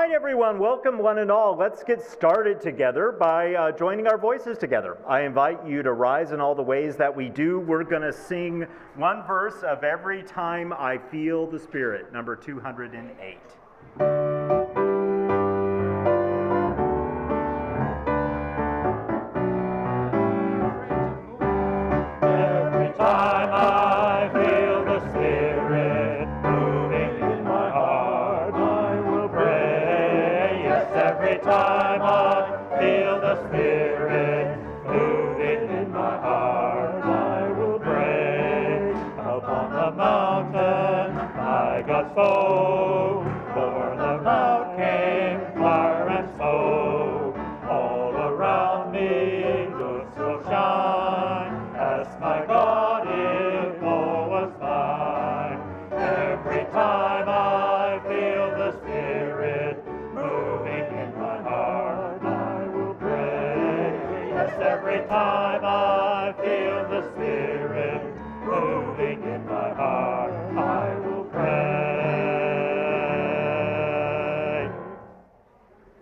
right, everyone, welcome one and all. Let's get started together by joining our voices together. I invite you to rise in all the ways that we do. We're going to sing one verse of Every Time I Feel the Spirit, number 208. Every time I feel the Spirit moving in my heart, I will pray. Yes, every time I feel the Spirit moving in my heart, I will pray. Upon the mountain I got so, for the mount came fire and smoke. All around me goods will shine. Ask my God if all was fine. Every time I feel the Spirit moving in my heart, I will pray. Yes, every time I feel the Spirit moving in my heart, I will pray.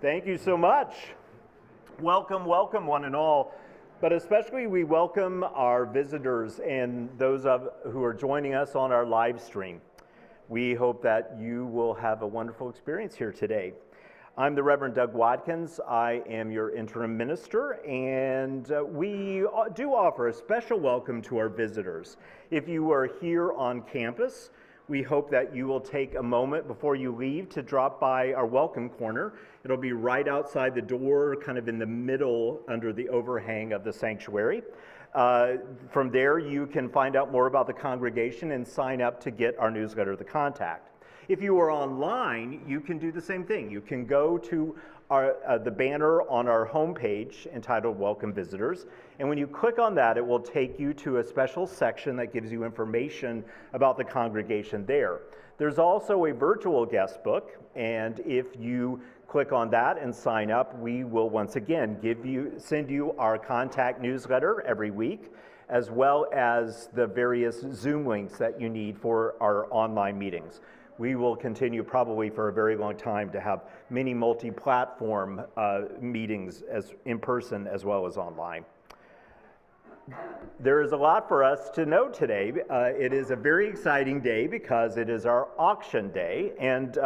Thank you so much. Welcome, welcome one and all. But especially we welcome our visitors and those who are joining us on our live stream. We hope that you will have a wonderful experience here today. I'm the Reverend Doug Wadkins. I am your interim minister, and we do offer a special welcome to our visitors. If you are here on campus, we hope that you will take a moment before you leave to drop by our welcome corner. It'll be right outside the door, kind of in the middle under the overhang of the sanctuary. From there, you can find out more about the congregation and sign up to get our newsletter, The Contact. If you are online, you can do the same thing. You can go to the banner on our homepage entitled Welcome Visitors, and when you click on that, it will take you to a special section that gives you information about the congregation there. There's also a virtual guest book, and if you click on that and sign up, we will once again send you our contact newsletter every week, as well as the various Zoom links that you need for our online meetings. We will continue probably for a very long time to have many multi-platform meetings as in person as well as online. There is a lot for us to know today. It is a very exciting day because it is our auction day, and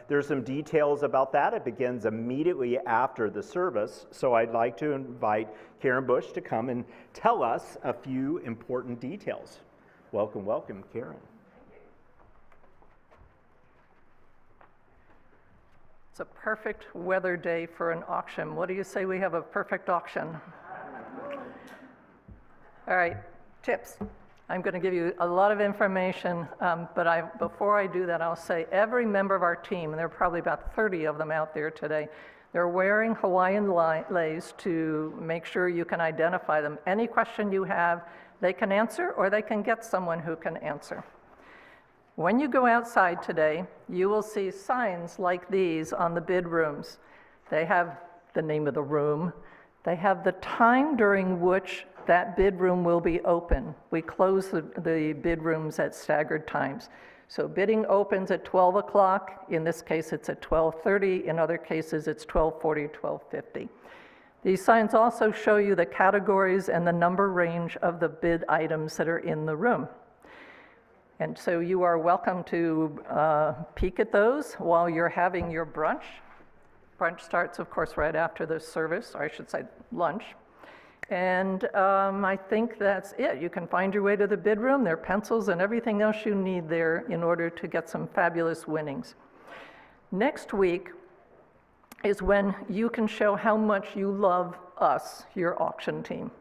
there's some details about that. It begins immediately after the service, so I'd like to invite Karen Bush to come and tell us a few important details. Welcome, welcome, Karen. It's a perfect weather day for an auction. What do you say we have a perfect auction? All right, tips. I'm going to give you a lot of information, but before I do that, I'll say every member of our team, and there are probably about 30 of them out there today, they're wearing Hawaiian leis to make sure you can identify them. Any question you have, they can answer, or they can get someone who can answer. When you go outside today, you will see signs like these on the bid rooms. They have the name of the room. They have the time during which that bid room will be open. We close the bid rooms at staggered times. So bidding opens at 12 o'clock. In this case, it's at 12:30. In other cases, it's 12:40, 12:50. These signs also show you the categories and the number range of the bid items that are in the room. And so you are welcome to peek at those while you're having your brunch. Brunch starts, of course, right after the service, or I should say lunch. And I think that's it. You can find your way to the bid room. There are pencils and everything else you need there in order to get some fabulous winnings. Next week is when you can show how much you love us, your auction team.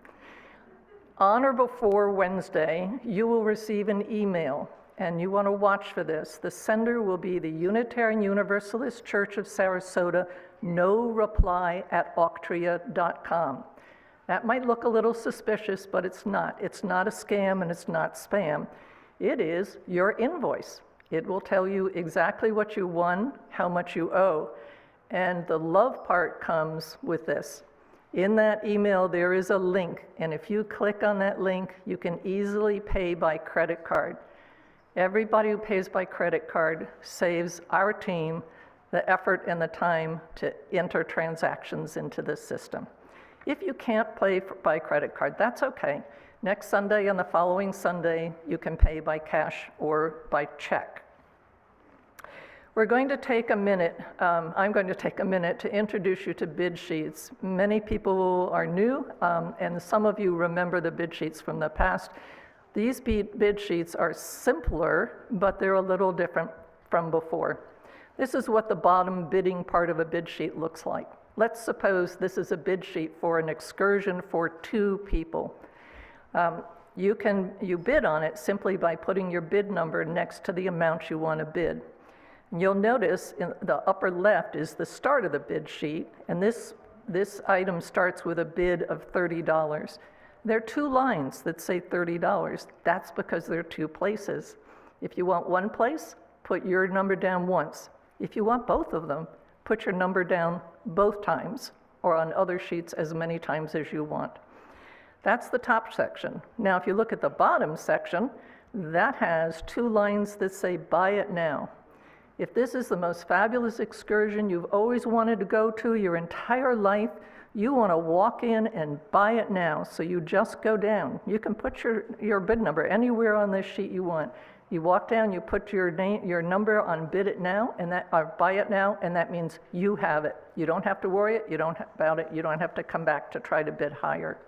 On or before Wednesday, you will receive an email, and you want to watch for this. The sender will be the Unitarian Universalist Church of Sarasota, noreply@octria.com. That might look a little suspicious, but it's not. It's not a scam and it's not spam. It is your invoice. It will tell you exactly what you won, how much you owe. And the love part comes with this. In that email, there is a link, and if you click on that link, you can easily pay by credit card. Everybody who pays by credit card saves our team the effort and the time to enter transactions into this system. If you can't pay by credit card, that's okay. Next Sunday and the following Sunday, you can pay by cash or by check. We're going to take a minute, I'm going to take a minute to introduce you to bid sheets. Many people are new, and some of you remember the bid sheets from the past. These bid sheets are simpler, but they're a little different from before. This is what the bottom bidding part of a bid sheet looks like. Let's suppose this is a bid sheet for an excursion for 2 people. You bid on it simply by putting your bid number next to the amount you want to bid. And you'll notice in the upper left is the start of the bid sheet, and this item starts with a bid of $30. There are 2 lines that say $30. That's because there are 2 places. If you want one place, put your number down once. If you want both of them, put your number down both times, or on other sheets as many times as you want. That's the top section. Now, if you look at the bottom section, that has 2 lines that say buy it now. If this is the most fabulous excursion you've always wanted to go to your entire life, you want to walk in and buy it now, so you just go down. You can put your bid number anywhere on this sheet you want. You walk down, you put your number on bid it now, or buy it now, and that means you have it. You don't have to worry about it. You don't have to come back to try to bid higher.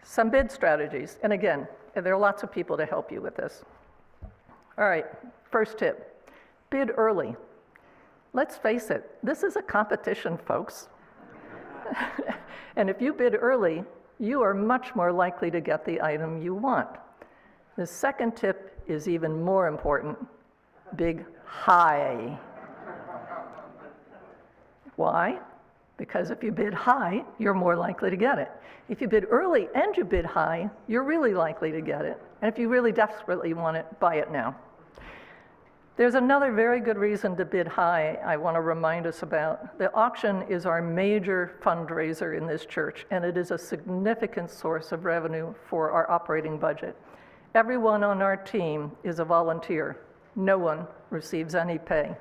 Some bid strategies, and again, there are lots of people to help you with this. All right, first tip, bid early. Let's face it, this is a competition, folks. And if you bid early, you are much more likely to get the item you want. The second tip is even more important, bid high. Why? Because if you bid high, you're more likely to get it. If you bid early and you bid high, you're really likely to get it. And if you really desperately want it, buy it now. There's another very good reason to bid high I want to remind us about. The auction is our major fundraiser in this church, and it is a significant source of revenue for our operating budget. Everyone on our team is a volunteer. No one receives any pay.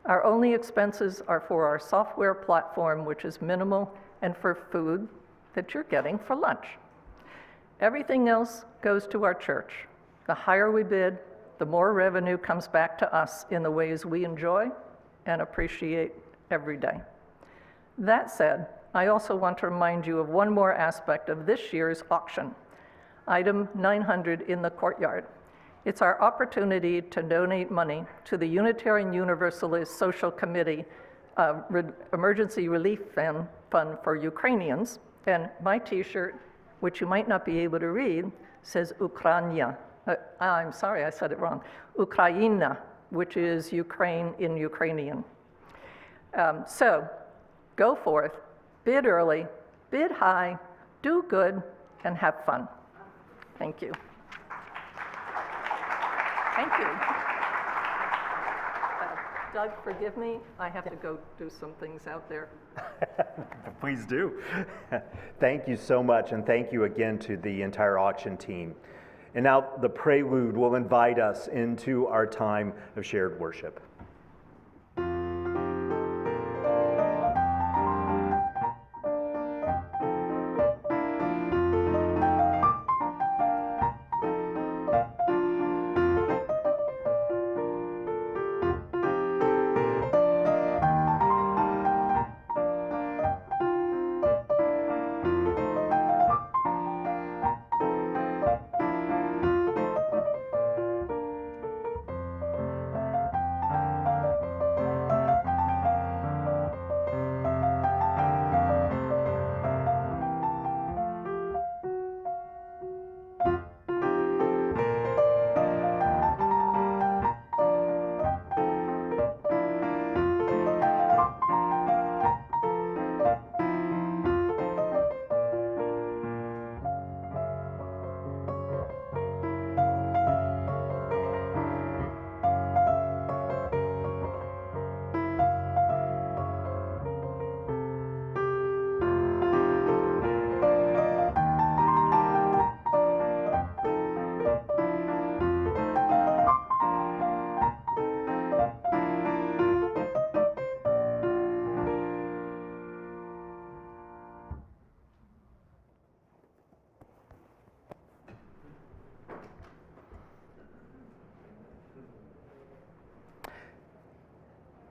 Our only expenses are for our software platform, which is minimal, and for food that you're getting for lunch. Everything else goes to our church. The higher we bid, the more revenue comes back to us in the ways we enjoy and appreciate every day. That said, I also want to remind you of one more aspect of this year's auction, item 900 in the courtyard. It's our opportunity to donate money to the Unitarian Universalist Social Committee Emergency Relief Fund for Ukrainians. And my t-shirt, which you might not be able to read, says Ukraina. I'm sorry, I said it wrong. Ukraina, which is Ukraine in Ukrainian. So go forth, bid early, bid high, do good, and have fun. Thank you. Thank you. Doug, forgive me. I have to go do some things out there. Please do. Thank you so much, and thank you again to the entire auction team. And now the prelude will invite us into our time of shared worship.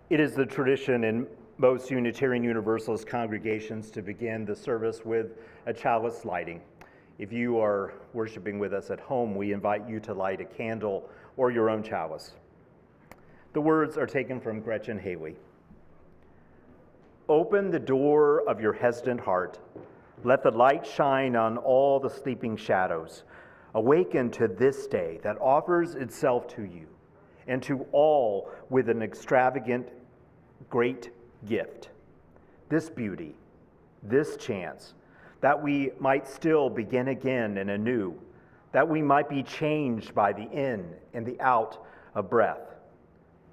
It is the tradition in most Unitarian Universalist congregations to begin the service with a chalice lighting. If you are worshiping with us at home, we invite you to light a candle or your own chalice. The words are taken from Gretchen Haley. Open the door of your hesitant heart. Let the light shine on all the sleeping shadows. Awaken to this day that offers itself to you and to all with an extravagant, great gift. This beauty, this chance, that we might still begin again and anew, that we might be changed by the in and the out of breath,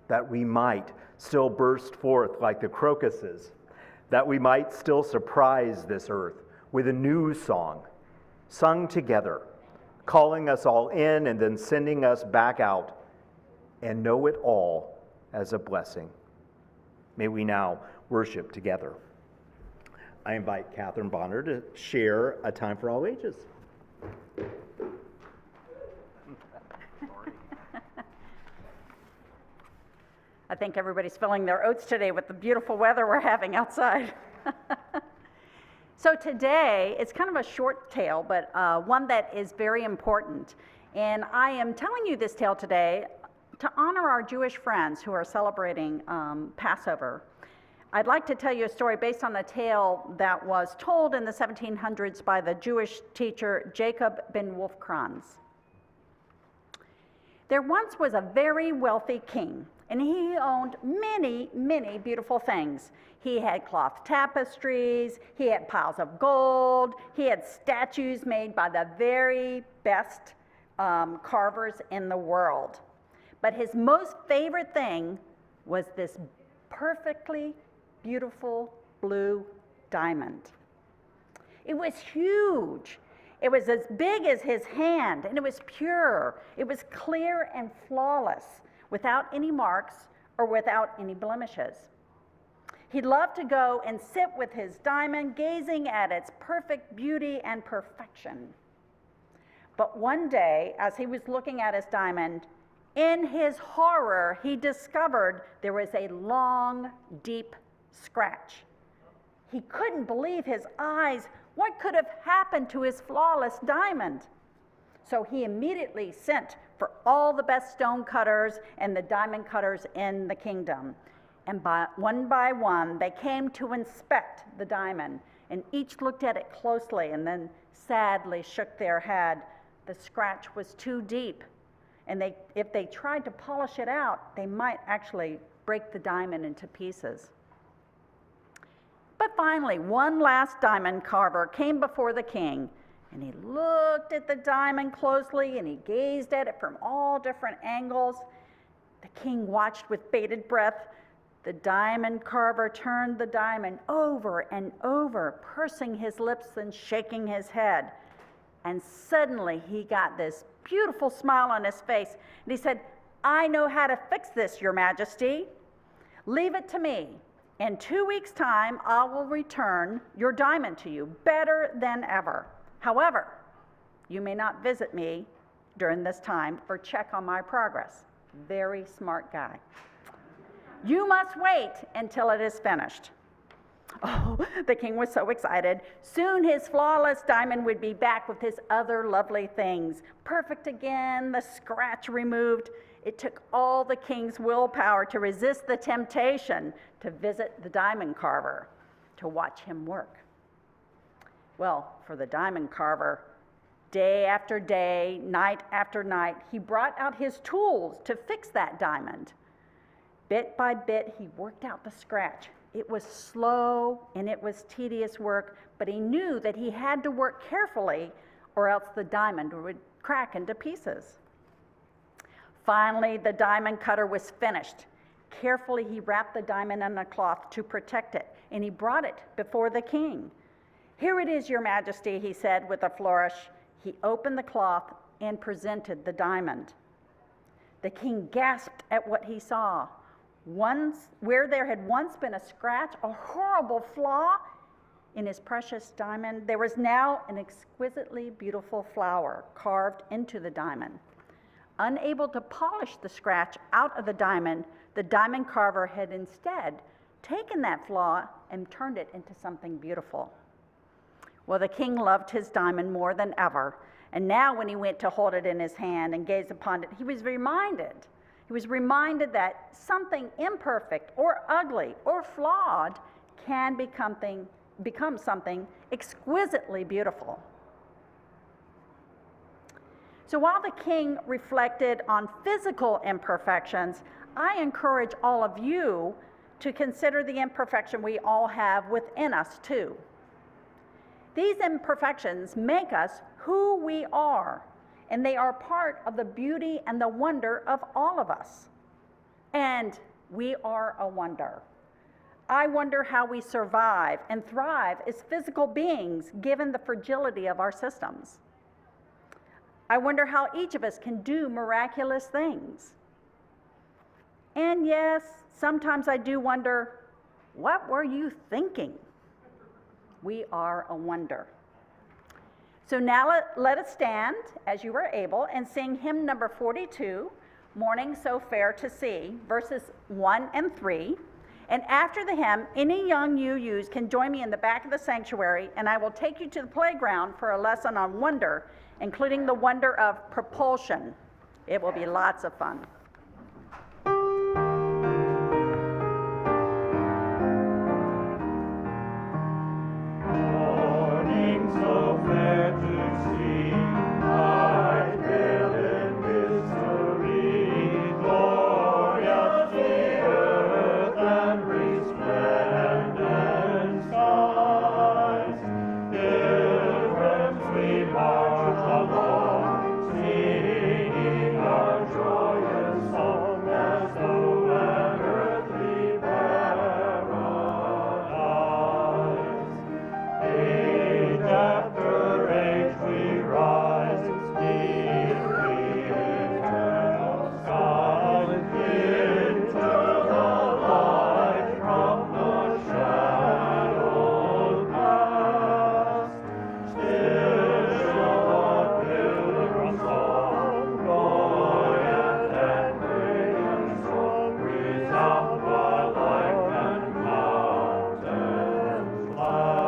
that we might still burst forth like the crocuses, that we might still surprise this earth with a new song, sung together, calling us all in and then sending us back out, and know it all as a blessing. May we now worship together. I invite Catherine Bonner to share A Time for All Ages. I think everybody's filling their oats today with the beautiful weather we're having outside. So today, it's kind of a short tale, but one that is very important. And I am telling you this tale today to honor our Jewish friends who are celebrating Passover. I'd like to tell you a story based on a tale that was told in the 1700s by the Jewish teacher Jacob ben Wolfkranz. There once was a very wealthy king, and he owned many, many beautiful things. He had cloth tapestries, he had piles of gold, he had statues made by the very best carvers in the world. But his most favorite thing was this perfectly beautiful blue diamond. It was huge. It was as big as his hand, and it was pure. It was clear and flawless, without any marks or without any blemishes. He'd love to go and sit with his diamond, gazing at its perfect beauty and perfection. But one day, as he was looking at his diamond, in his horror, he discovered there was a long, deep scratch. He couldn't believe his eyes. What could have happened to his flawless diamond? So he immediately sent for all the best stone cutters and the diamond cutters in the kingdom. And by one, they came to inspect the diamond, and each looked at it closely and then sadly shook their head. The scratch was too deep, and if they tried to polish it out, they might actually break the diamond into pieces. But finally, one last diamond carver came before the king, and he looked at the diamond closely, and he gazed at it from all different angles. The king watched with bated breath. The diamond carver turned the diamond over and over, pursing his lips and shaking his head. And suddenly he got this beautiful smile on his face, and he said, "I know how to fix this, Your Majesty. Leave it to me. In 2 weeks' time, I will return your diamond to you, better than ever. However, you may not visit me during this time or check on my progress." Very smart guy. "You must wait until it is finished." Oh, the king was so excited. Soon his flawless diamond would be back with his other lovely things. Perfect again, the scratch removed. It took all the king's willpower to resist the temptation to visit the diamond carver, to watch him work. Well, for the diamond carver, day after day, night after night, he brought out his tools to fix that diamond. Bit by bit, he worked out the scratch. It was slow and it was tedious work, but he knew that he had to work carefully or else the diamond would crack into pieces. Finally, the diamond cutter was finished. Carefully, he wrapped the diamond in a cloth to protect it, and he brought it before the king. "Here it is, Your Majesty," he said with a flourish. He opened the cloth and presented the diamond. The king gasped at what he saw. Where there had once been a scratch, a horrible flaw in his precious diamond, there was now an exquisitely beautiful flower carved into the diamond. Unable to polish the scratch out of the diamond, The diamond carver had instead taken that flaw and turned it into something beautiful. Well, the king loved his diamond more than ever, and now when he went to hold it in his hand and gaze upon it, he was reminded that something imperfect or ugly or flawed can become something exquisitely beautiful. So while the king reflected on physical imperfections, I encourage all of you to consider the imperfection we all have within us too. These imperfections make us who we are, and they are part of the beauty and the wonder of all of us. And we are a wonder. I wonder how we survive and thrive as physical beings given the fragility of our systems. I wonder how each of us can do miraculous things. And yes, sometimes I do wonder, what were you thinking? We are a wonder. So now let us stand as you are able and sing hymn number 42, Morning So Fair to See, verses 1 and 3. And after the hymn, any young UUs can join me in the back of the sanctuary, and I will take you to the playground for a lesson on wonder, including the wonder of propulsion. It will be lots of fun. Morning so fair to see, I dwell in mystery, glorious the earth and resplendent skies. Pilgrims we march along, singing our joyous song as though an earthly paradise. Age after age we rise, neath the eternal skies, into the light from the shadowed past. Still the pilgrim song, buoyant and great and strong, resound while life and mountains last.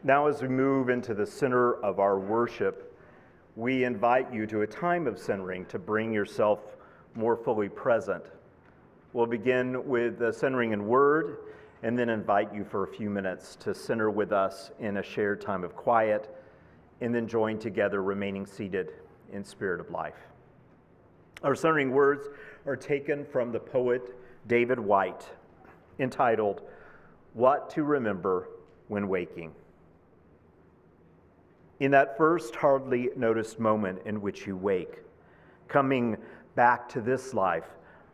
Now, as we move into the center of our worship, we invite you to a time of centering to bring yourself more fully present. We'll begin with the centering in word, and then invite you for a few minutes to center with us in a shared time of quiet, and then join together, remaining seated in spirit of life. Our centering words are taken from the poet David White, entitled, What to Remember When Waking. In that first hardly noticed moment in which you wake, coming back to this life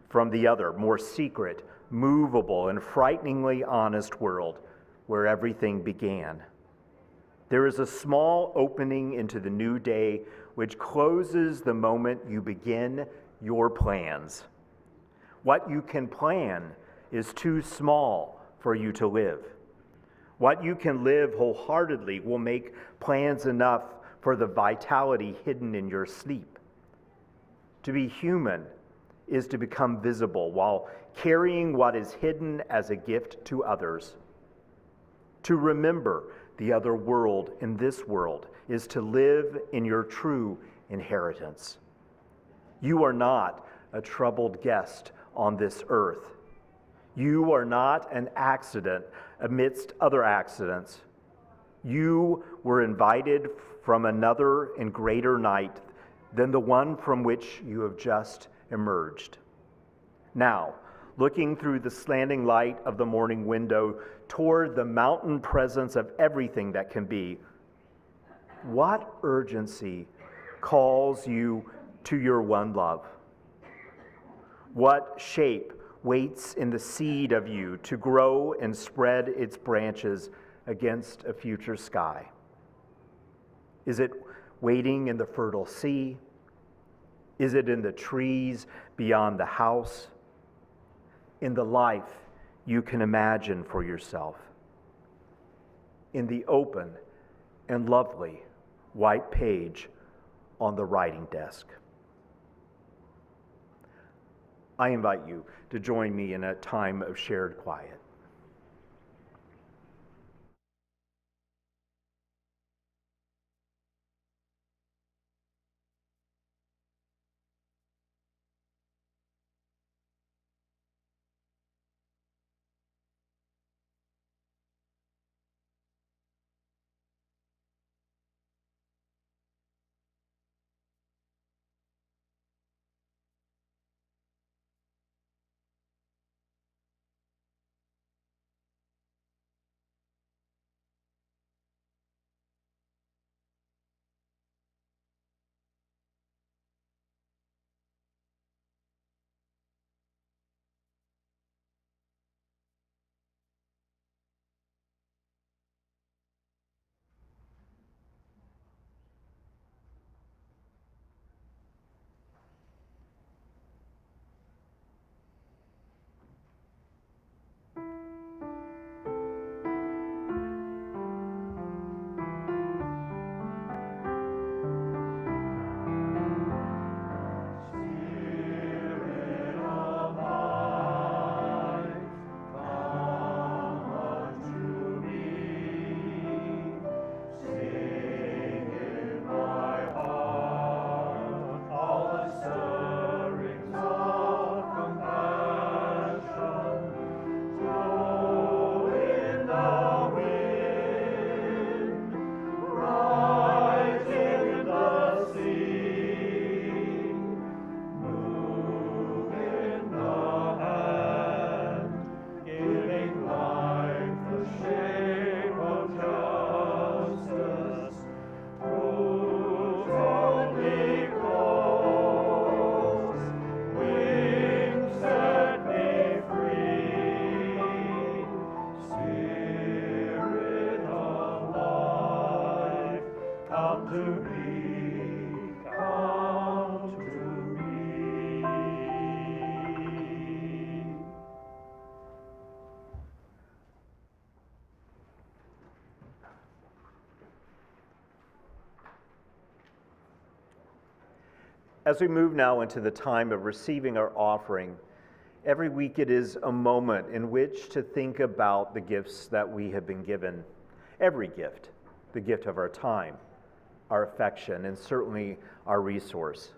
from the other, more secret, movable, and frighteningly honest world where everything began, there is a small opening into the new day which closes the moment you begin your plans. What you can plan is too small for you to live. What you can live wholeheartedly will make plans enough for the vitality hidden in your sleep. To be human is to become visible while carrying what is hidden as a gift to others. To remember the other world in this world is to live in your true inheritance. You are not a troubled guest on this earth. You are not an accident amidst other accidents. You were invited from another and greater night than the one from which you have just emerged. Now, looking through the slanting light of the morning window toward the mountain presence of everything that can be, what urgency calls you to your one love? What shape waits in the seed of you to grow and spread its branches against a future sky? Is it waiting in the fertile sea? Is it in the trees beyond the house? in the life you can imagine for yourself, in the open and lovely white page on the writing desk. I invite you to join me in a time of shared quiet. As we move now into the time of receiving our offering, every week it is a moment in which to think about the gifts that we have been given. Every gift, the gift of our time, our affection, and certainly our resource,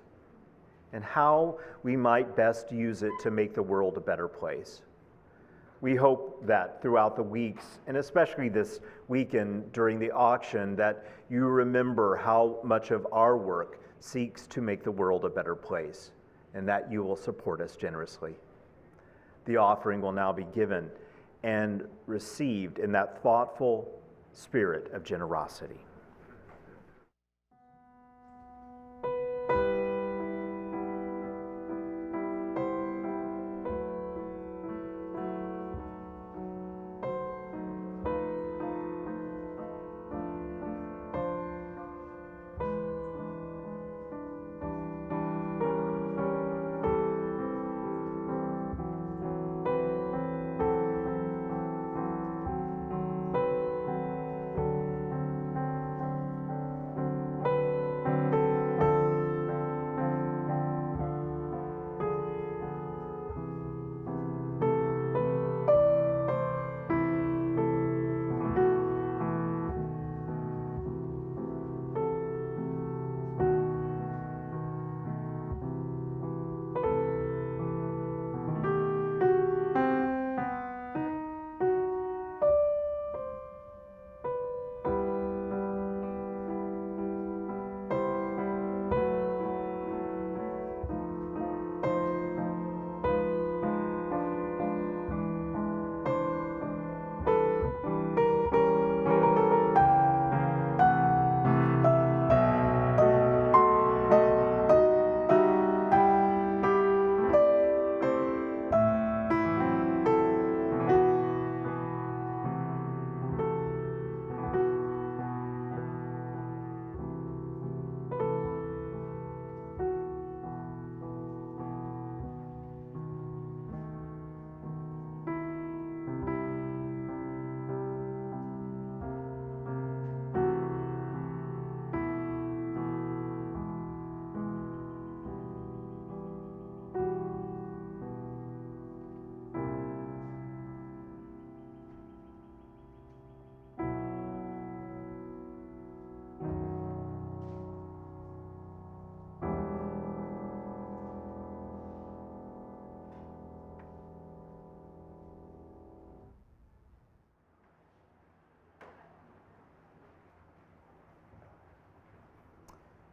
and how we might best use it to make the world a better place. We hope that throughout the weeks, and especially this weekend during the auction, that you remember how much of our work seeks to make the world a better place, and that you will support us generously. The offering will now be given and received in that thoughtful spirit of generosity.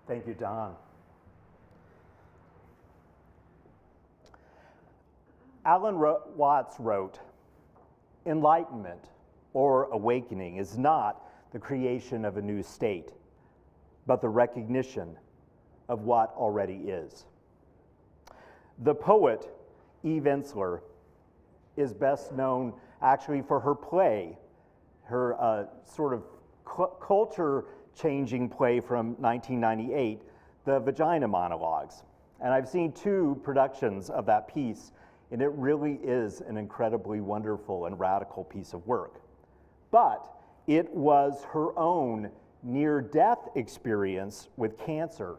Thank you, Don. Alan Watts wrote, "Enlightenment or awakening is not the creation of a new state, but the recognition of what already is." The poet Eve Ensler is best known actually for her play, her sort of culture-changing play from 1998, The Vagina Monologues. And I've seen 2 productions of that piece, and it really is an incredibly wonderful and radical piece of work. But it was her own near-death experience with cancer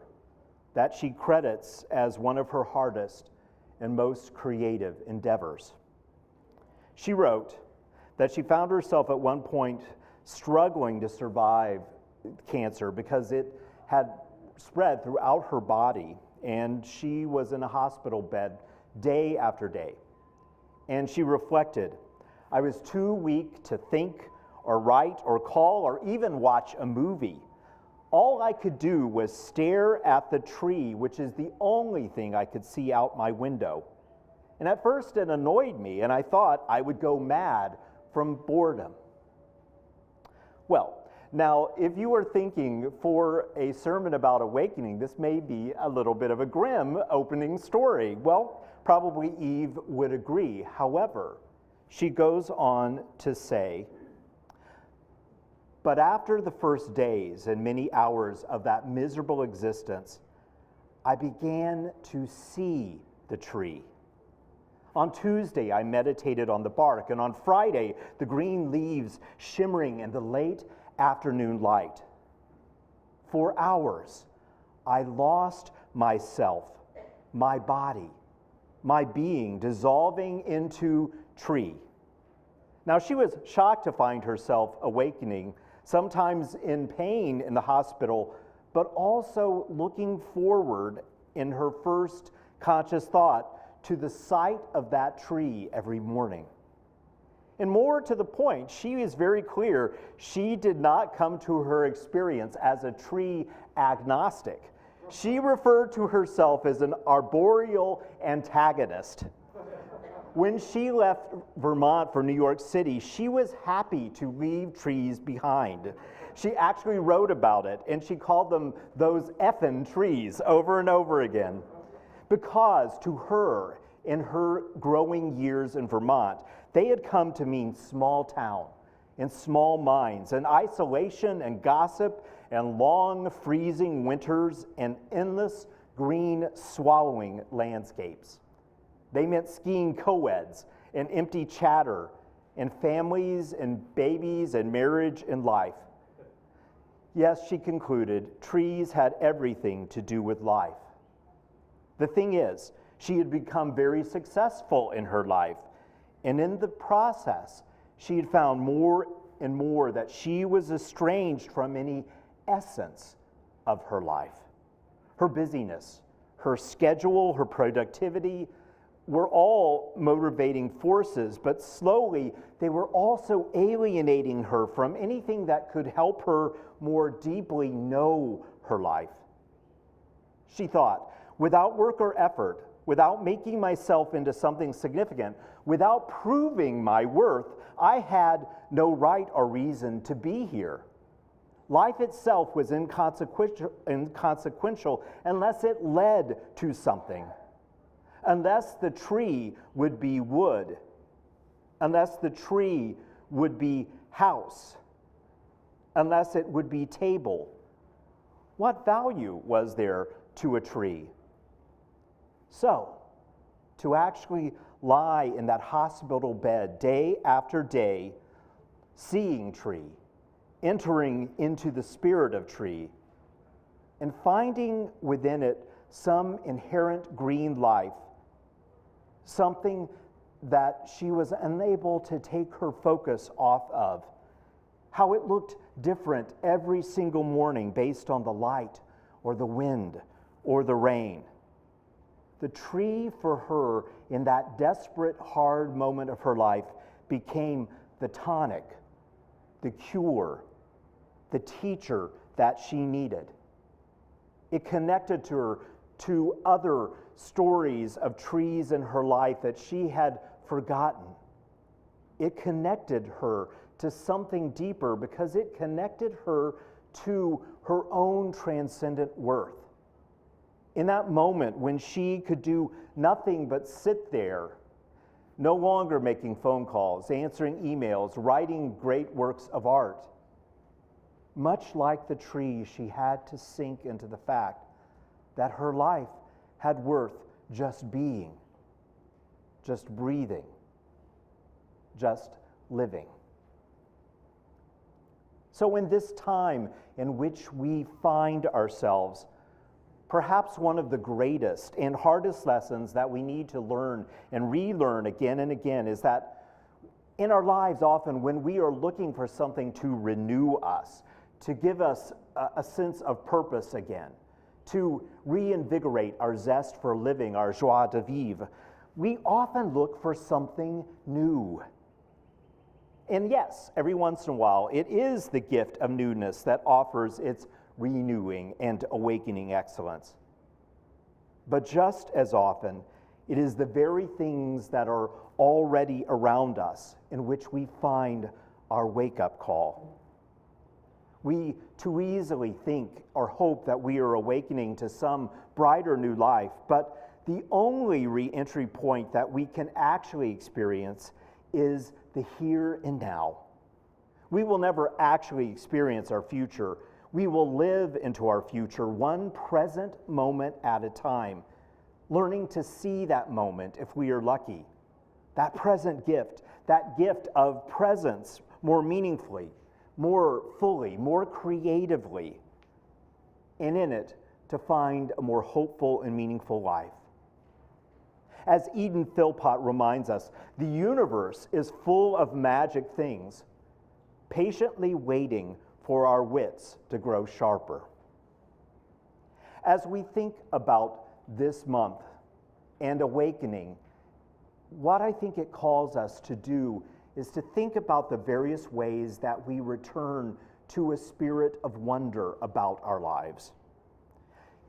that she credits as one of her hardest and most creative endeavors. She wrote that she found herself at one point struggling to survive cancer because it had spread throughout her body, and she was in a hospital bed day after day. And she reflected, "I was too weak to think or write or call or even watch a movie. All I could do was stare at the tree, which is the only thing I could see out my window. And at first it annoyed me, and I thought I would go mad from boredom." Well, now, if you were thinking for a sermon about awakening, this may be a little bit of a grim opening story. Well, probably Eve would agree. However, she goes on to say, "But after the first days and many hours of that miserable existence, I began to see the tree. On Tuesday, I meditated on the bark, and on Friday, the green leaves shimmering in the late afternoon light. For hours, I lost myself, my body, my being dissolving into tree." Now, she was shocked to find herself awakening, sometimes in pain in the hospital, but also looking forward in her first conscious thought to the sight of that tree every morning. And more to the point, she is very clear she did not come to her experience as a tree agnostic. She referred to herself as an arboreal antagonist. When she left Vermont for New York City, she was happy to leave trees behind. She actually wrote about it, and she called them those effin' trees over and over again. Because to her, in her growing years in Vermont, they had come to mean small town and small minds and isolation and gossip and long freezing winters and endless green swallowing landscapes. They meant skiing co-eds and empty chatter and families and babies and marriage and life. Yes, she concluded, trees had everything to do with life. The thing is, she had become very successful in her life, and in the process, she had found more and more that she was estranged from any essence of her life. Her busyness, her schedule, her productivity were all motivating forces, but slowly they were also alienating her from anything that could help her more deeply know her life. She thought, without work or effort, without making myself into something significant, without proving my worth, I had no right or reason to be here. Life itself was inconsequential unless it led to something. Unless the tree would be wood, unless the tree would be house, unless it would be table. What value was there to a tree? So, to actually lie in that hospital bed day after day, seeing tree, entering into the spirit of tree, and finding within it some inherent green life, something that she was unable to take her focus off of, how it looked different every single morning based on the light or the wind or the rain. The tree for her in that desperate, hard moment of her life became the tonic, the cure, the teacher that she needed. It connected to her to other stories of trees in her life that she had forgotten. It connected her to something deeper because it connected her to her own transcendent worth. In that moment when she could do nothing but sit there, no longer making phone calls, answering emails, writing great works of art, much like the tree, she had to sink into the fact that her life had worth just being, just breathing, just living. So in this time in which we find ourselves, perhaps one of the greatest and hardest lessons that we need to learn and relearn again and again is that in our lives often when we are looking for something to renew us, to give us a sense of purpose again, to reinvigorate our zest for living, our joie de vivre, we often look for something new. And yes, every once in a while, it is the gift of newness that offers its renewing and awakening excellence. But just as often, it is the very things that are already around us in which we find our wake-up call. We too easily think or hope that we are awakening to some brighter new life, but the only re-entry point that we can actually experience is the here and now. We will never actually experience our future. We will live into our future one present moment at a time, learning to see that moment if we are lucky. That present gift, that gift of presence more meaningfully, more fully, more creatively, and in it to find a more hopeful and meaningful life. As Eden Philpott reminds us, the universe is full of magic things, patiently waiting for our wits to grow sharper. As we think about this month and awakening, what I think it calls us to do is to think about the various ways that we return to a spirit of wonder about our lives.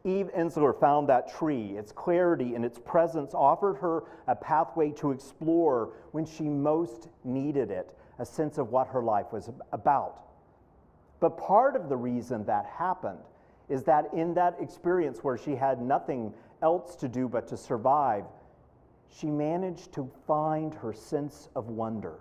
Eve Ensler found that tree. Its clarity and its presence offered her a pathway to explore when she most needed it, a sense of what her life was about. But part of the reason that happened is that in that experience where she had nothing else to do but to survive, she managed to find her sense of wonder.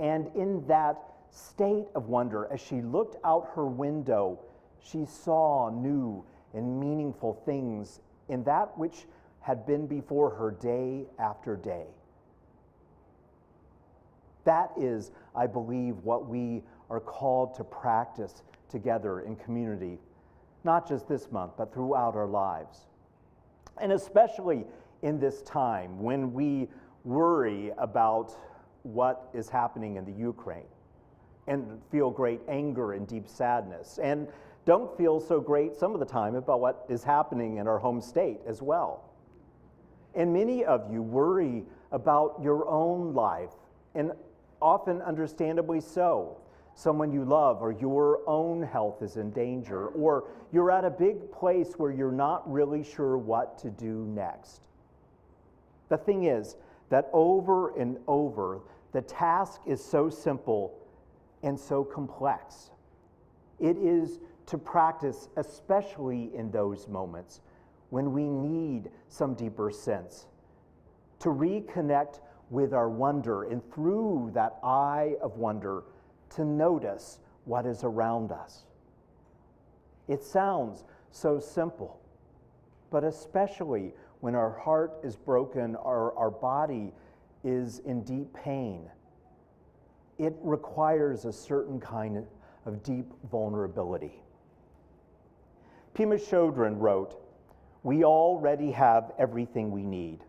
And in that state of wonder, as she looked out her window, she saw new and meaningful things in that which had been before her day after day. That is, I believe, what we are called to practice together in community, not just this month, but throughout our lives. And especially in this time when we worry about what is happening in the Ukraine and feel great anger and deep sadness, and don't feel so great some of the time about what is happening in our home state as well. And many of you worry about your own life, and often understandably so. Someone you love or your own health is in danger, or you're at a big place where you're not really sure what to do next. The thing is that over and over, the task is so simple and so complex. It is to practice, especially in those moments when we need some deeper sense, to reconnect with our wonder, and through that eye of wonder, to notice what is around us. It sounds so simple, but especially when our heart is broken or our body is in deep pain, it requires a certain kind of deep vulnerability. Pema Chodron wrote, "We already have everything we need.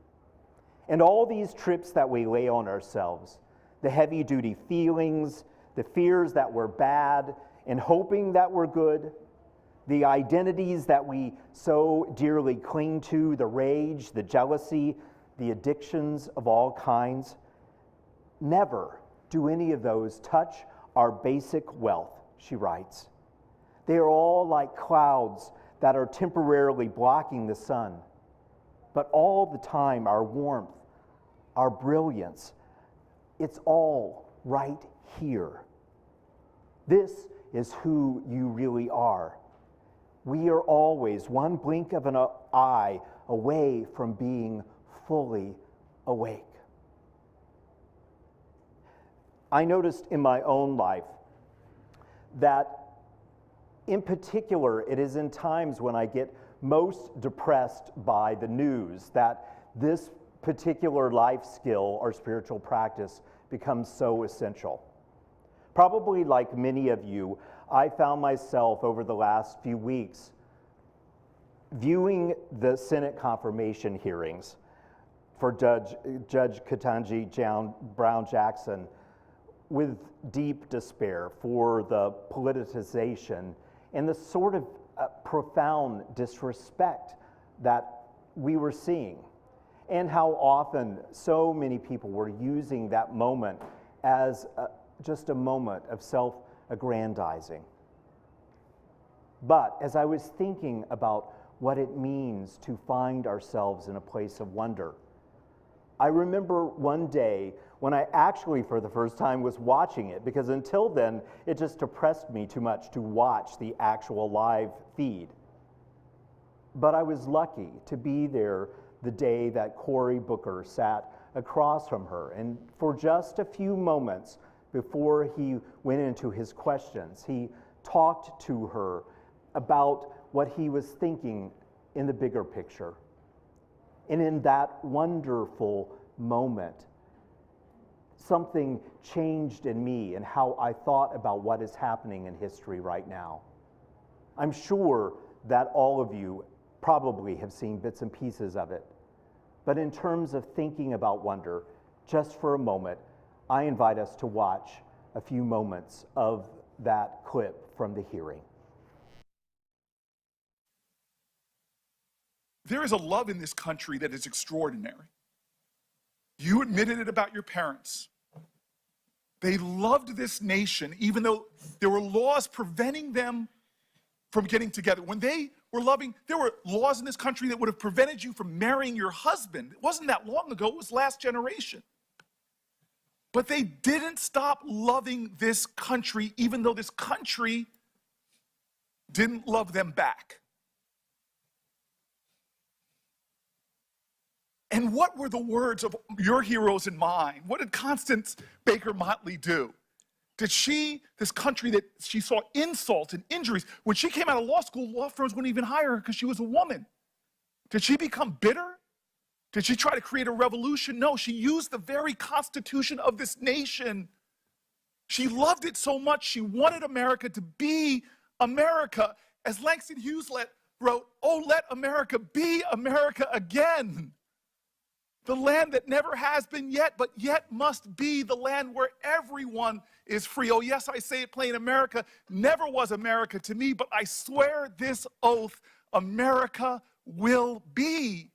And all these trips that we lay on ourselves, the heavy-duty feelings, the fears that we're bad, and hoping that we're good, the identities that we so dearly cling to, the rage, the jealousy, the addictions of all kinds, never do any of those touch our basic wealth," she writes. They are all like clouds that are temporarily blocking the sun, but all the time our warmth, our brilliance, it's all right here. This is who you really are. We are always one blink of an eye away from being fully awake. I noticed in my own life that in particular, it is in times when I get most depressed by the news that this particular life skill or spiritual practice becomes so essential. Probably like many of you, I found myself over the last few weeks viewing the Senate confirmation hearings for Judge Ketanji Brown Jackson with deep despair for the politicization and the sort of profound disrespect that we were seeing, and how often so many people were using that moment as just a moment of self-aggrandizing. But as I was thinking about what it means to find ourselves in a place of wonder, I remember one day when I actually for the first time was watching it, because until then it just depressed me too much to watch the actual live feed. But I was lucky to be there the day that Cory Booker sat across from her, and for just a few moments before he went into his questions, he talked to her about what he was thinking in the bigger picture. And in that wonderful moment, something changed in me and how I thought about what is happening in history right now. I'm sure that all of you probably have seen bits and pieces of it. But in terms of thinking about wonder, just for a moment, I invite us to watch a few moments of that clip from the hearing. There is a love in this country that is extraordinary. You admitted it about your parents. They loved this nation, even though there were laws preventing them from getting together. When they were loving, there were laws in this country that would have prevented you from marrying your husband. It wasn't that long ago, it was last generation. But they didn't stop loving this country, even though this country didn't love them back. And what were the words of your heroes and mine? What did Constance Baker Motley do? Did this country that she saw insult and injuries, when she came out of law school, law firms wouldn't even hire her because she was a woman. Did she become bitter? Did she try to create a revolution? No, she used the very constitution of this nation. She loved it so much, she wanted America to be America. As Langston Hughes wrote, "Oh, let America be America again." The land that never has been yet, but yet must be the land where everyone is free. Oh, yes, I say it plain, America never was America to me, but I swear this oath, America will be.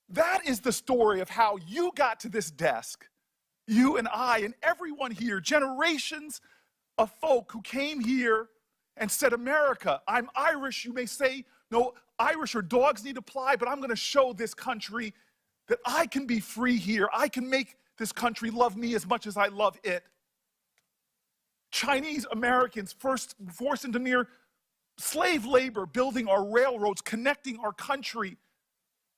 That is the story of how you got to this desk, you and I and everyone here, generations of folk who came here and said, America, I'm Irish, you may say, no, Irish or dogs need to fly, but I'm going to show this country that I can be free here. I can make this country love me as much as I love it. Chinese Americans, first forced into near slave labor, building our railroads, connecting our country,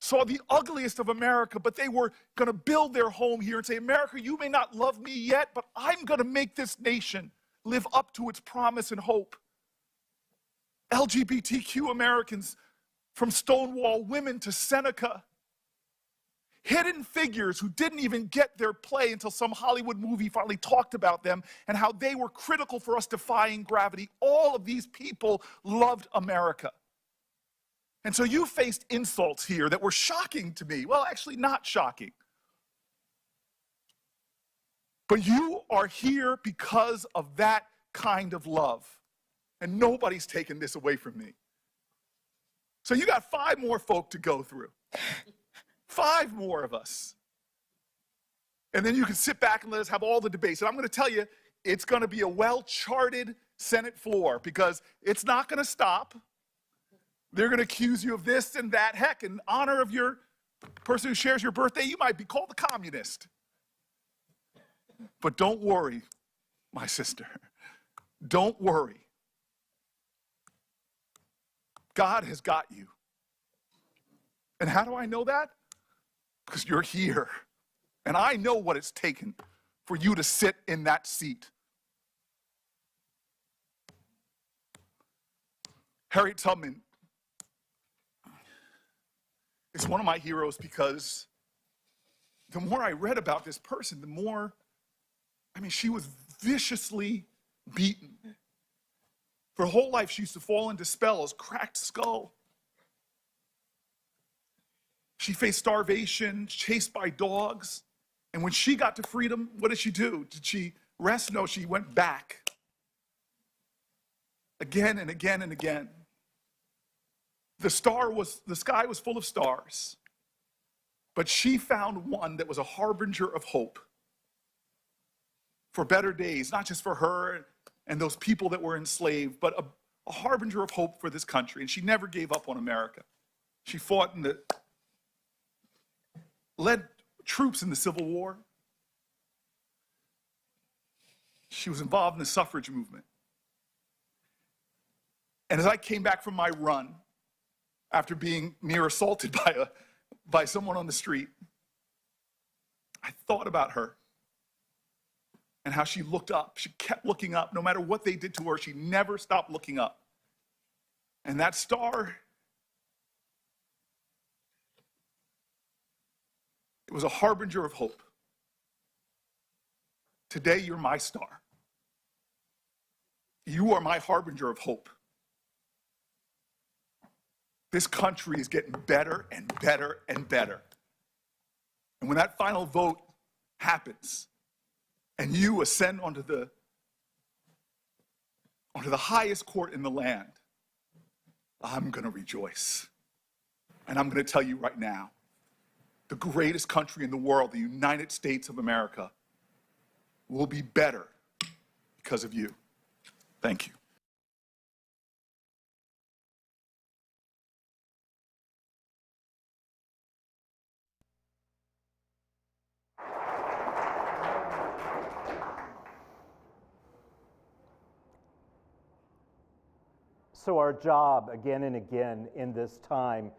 saw the ugliest of America, but they were going to build their home here and say, America, you may not love me yet, but I'm going to make this nation live up to its promise and hope. LGBTQ Americans, from Stonewall women to Seneca, hidden figures who didn't even get their play until some Hollywood movie finally talked about them and how they were critical for us defying gravity. All of these people loved America. And so you faced insults here that were shocking to me. Well, actually not shocking. But you are here because of that kind of love. And nobody's taken this away from me. So you got 5 more folk to go through. 5 more of us. And then you can sit back and let us have all the debates. And I'm going to tell you, it's going to be a well-charted Senate floor because it's not going to stop. They're going to accuse you of this and that. Heck, in honor of your person who shares your birthday, you might be called a communist. But don't worry, my sister. Don't worry. God has got you. And how do I know that? Because you're here. And I know what it's taken for you to sit in that seat. Harriet Tubman is one of my heroes because the more I read about this person, the more, she was viciously beaten. For her whole life, she used to fall into spells, cracked skull. She faced starvation, chased by dogs. And when she got to freedom, what did she do? Did she rest? No, she went back. Again and again and again. The sky was full of stars. But she found one that was a harbinger of hope for better days, not just for her and those people that were enslaved, but a harbinger of hope for this country. And she never gave up on America. She fought led troops in the Civil War. She was involved in the suffrage movement. And as I came back from my run, after being near assaulted by someone on the street, I thought about her and how she looked up. She kept looking up. No matter what they did to her, she never stopped looking up. And that star, it was a harbinger of hope. Today, you're my star. You are my harbinger of hope. This country is getting better and better and better. And when that final vote happens and you ascend onto the highest court in the land, I'm going to rejoice. And I'm going to tell you right now, the greatest country in the world, the United States of America, will be better because of you. Thank you. So our job again and again in this time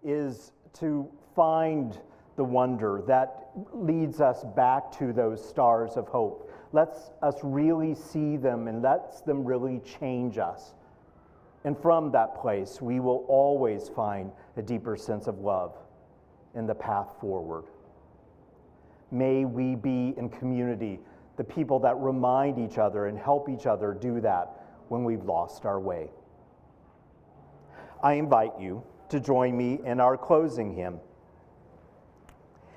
is to find the wonder that leads us back to those stars of hope. Lets us really see them and lets them really change us. And from that place, we will always find a deeper sense of love in the path forward. May we be in community, the people that remind each other and help each other do that when we've lost our way. I invite you to join me in our closing hymn.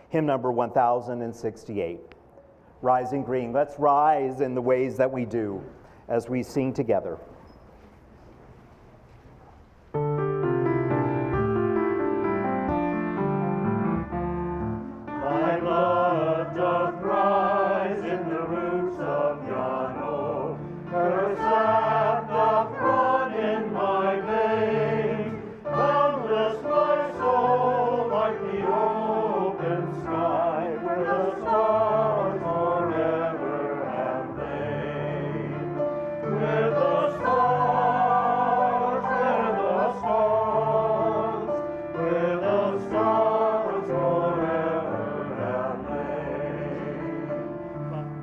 Hymn number 1068, Rising Green. Let's rise in the ways that we do as we sing together. My blood doth rise in the roots of yon oak, her sap doth run in my veins, boundless my soul like the open sky, where the stars forever have lain. Where the stars, where the stars, where the stars forever have lain.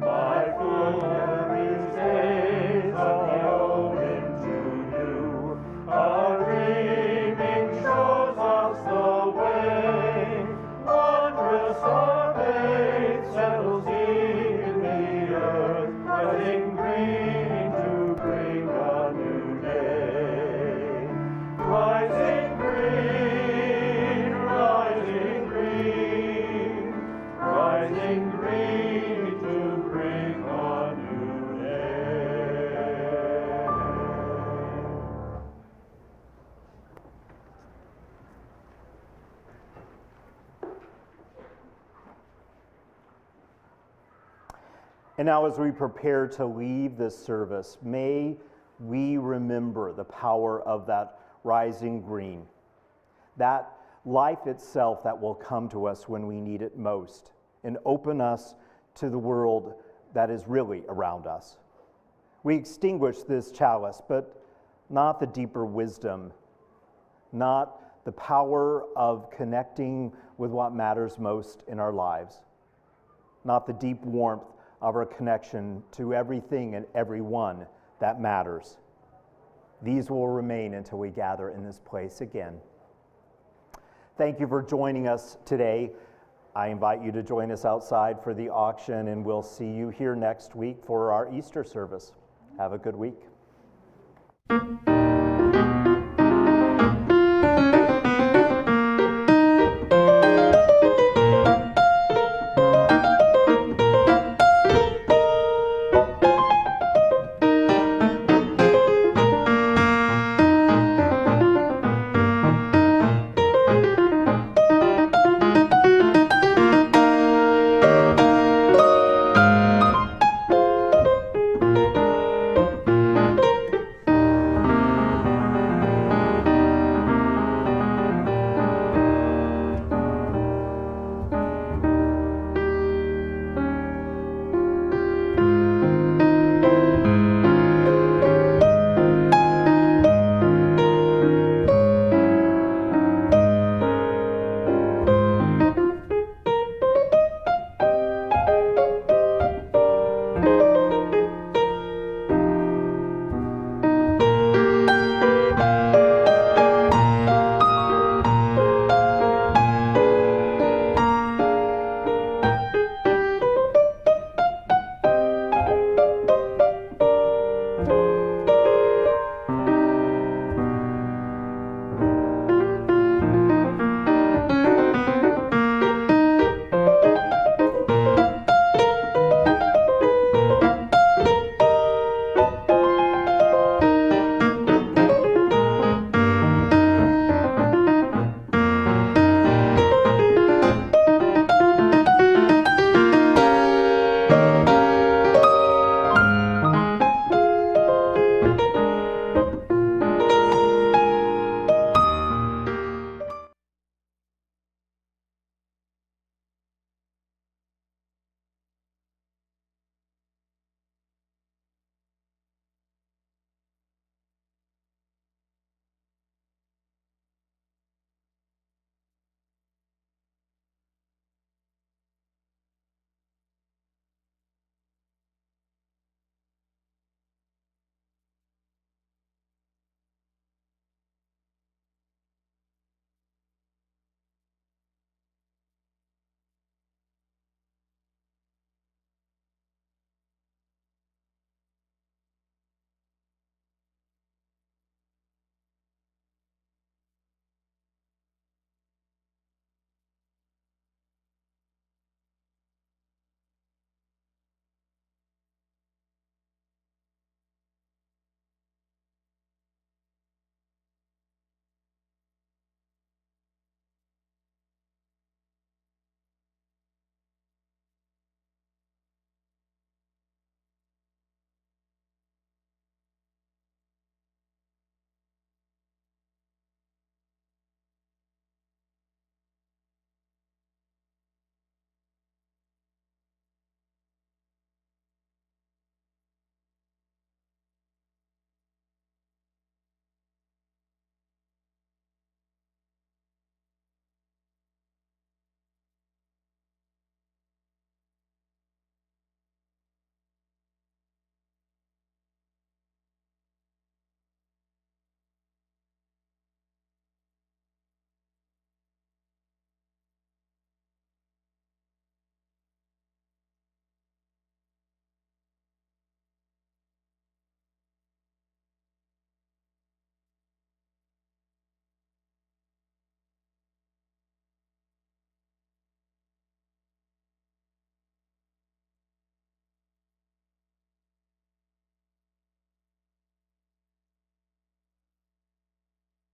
My glorious days of the old into new are dreaming shows us the way. Wondrous our faith settles in the earth, rising green to bring a new day. Rising green, rising green, rising green to bring a new day. And now as we prepare to leave this service, may we remember the power of that rising green. That life itself that will come to us when we need it most and open us to the world that is really around us. We extinguish this chalice, but not the deeper wisdom, not the power of connecting with what matters most in our lives, not the deep warmth of our connection to everything and everyone that matters. These will remain until we gather in this place again. Thank you for joining us today. I invite you to join us outside for the auction, and we'll see you here next week for our Easter service. Have a good week.